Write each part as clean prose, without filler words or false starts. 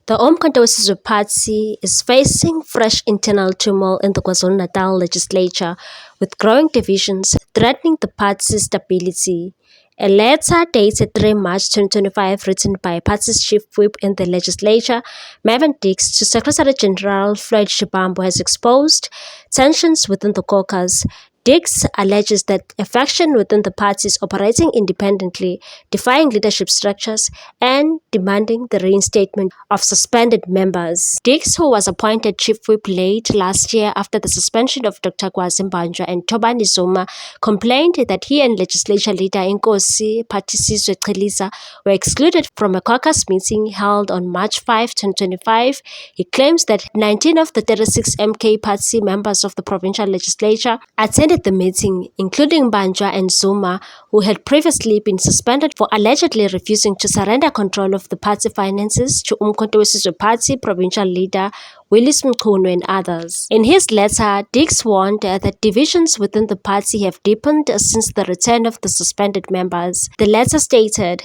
The Umkhonto we Party is facing fresh internal turmoil in the KwaZulu-Natal legislature, with growing divisions threatening the party's stability. A letter dated 3 March 2025 written by party's chief whip in the legislature, Mervyn Dix, to Secretary General Floyd Shivambu has exposed tensions within the caucus. Dix alleges that a faction within the party is operating independently, defying leadership structures and demanding the reinstatement of suspended members. Dix, who was appointed chief whip late last year after the suspension of Dr. Kwazi Mbanjwa and Thobani Zuma, complained that he and legislature leader Inkosi Phathisizwe Qhilisa were excluded from a caucus meeting held on March 5, 2025. He claims that 19 of the 36 MK party members of the provincial legislature attended the meeting, including Mbanjwa and Zuma, who had previously been suspended for allegedly refusing to surrender control of the party finances to Umkhonto we Party provincial leader Willis Mchunu and others. In his letter, Dix warned that divisions within the party have deepened since the return of the suspended members. The letter stated,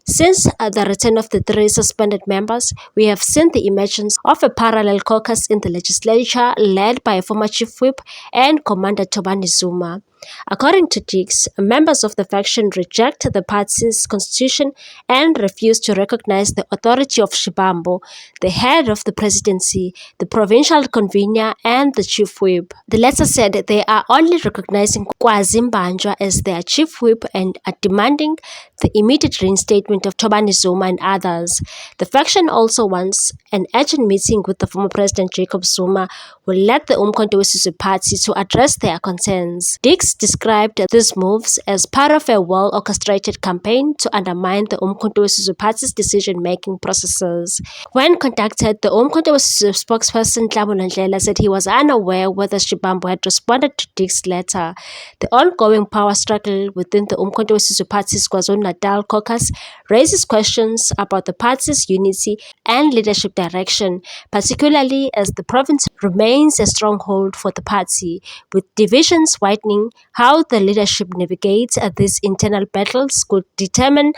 "Since the return of the 3 suspended members, we have seen the emergence of a parallel caucus in the legislature led by former Chief Whip and Commander Thobani Zuma. According to Dix, members of the faction reject the party's constitution and refuse to recognize the authority of Shivambu, the head of the presidency, the provincial convener, and the chief whip." The letter said they are only recognizing Kwazi Mbanjwa as their chief whip and are demanding the immediate reinstatement of Thobani Zuma and others. The faction also wants an urgent meeting with the former President Jacob Zuma, who led the Umkhonto we Party, to address their concerns. Dix described these moves as part of a well-orchestrated campaign to undermine the Umkhonto we Party's decision-making processes. When contacted, the Umkhonto we spokesperson Nhlamulo Ndlela said he was unaware whether Shivambu had responded to Dix's letter. The ongoing power struggle within the Umkhonto we Party's KwaZulu-Natal caucus raises questions about the party's unity and leadership direction, particularly as the province remains a stronghold for the party, with divisions widening. How the leadership navigates these internal battles could determine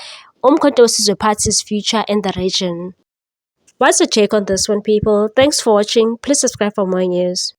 Umkhonto we Party's future in the region. What's your take on this one, people? Thanks for watching. Please subscribe for more news.